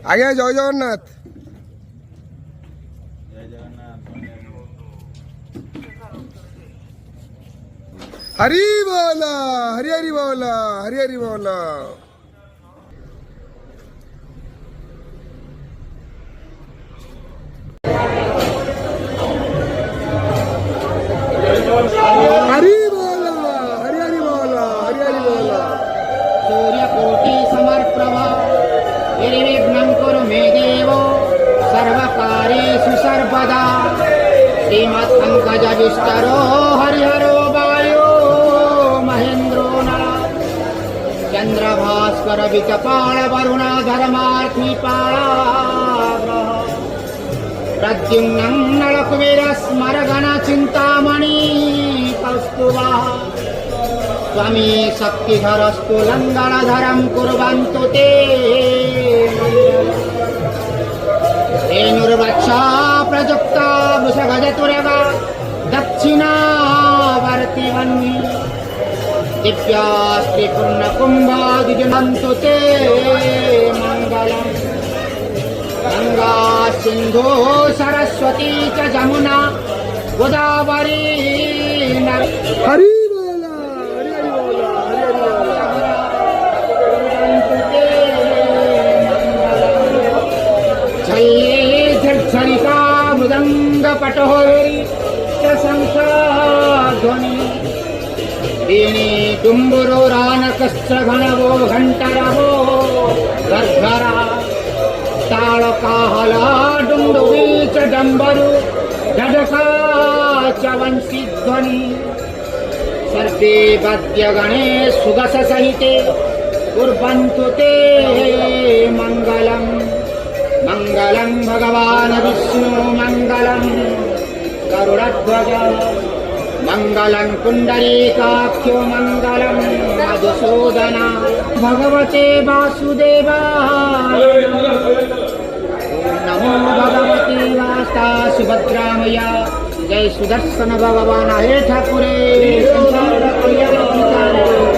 আগে জয় জগন্নাথ। हरी बोला, हरी हरी बोला, हरी हरी बोला। हरी बोला, हरी हरी बोला, हरी हरी बोला। सूर्यकोटि समप्रभा निर्विघ्नं कुरु मे देव सर्वकार्येषु सर्वदा। श्रीमत्पङ्कजविष्टरो हरिहरो वायो महेन्द्रो नरः। चन्द्रभास्कर विकपाल वरुण धर्मार्थी पालाग्रह। प्रद्युम्नं नलकुबेर स्मरगण चिन्तामणि कौस्तुभः। स्वामी शक्तिधरस्तु लङ्गणधरं कुर्वन्तु ते। धेनुर्वक्षा प्रयुक्ता वृषभजतुरगा दक्षिणावर्ति वह्नि। दिव्यास्ति पूर्णकुम्भादिजनन्तु ते मङ्गलम्। गङ्गा सिन्धु सरस्वती च जमुना गोदावरी हरी बोला, हरी हरी बोला, हरी हरी बोला। छल्ले झर्झरिका मृदङ्गपटोरी च शङ्खध्वनि। वीणे डुम्बुरो रानकश्च घनवो घण्टरवो गर्घरा। ताळकाहला डुण्डुवी च डम्बरु डडका च वंशीध्वनि। सर्वे वाद्यगणे सुगससहिते कुर्वन्तु ते मङ्गलम्। मङ्गलं भगवान् विष्णु मङ्गलं गरुडध्वज मङ्गलं पुण्डरीकाख्यो मङ्गलं मधुसूदन। भगवते वासुदेवाय नमो भगवते वास्ता सुभद्रामया। जय सुदर्शन भगवान हे ठाकुरे संसार कल्याण।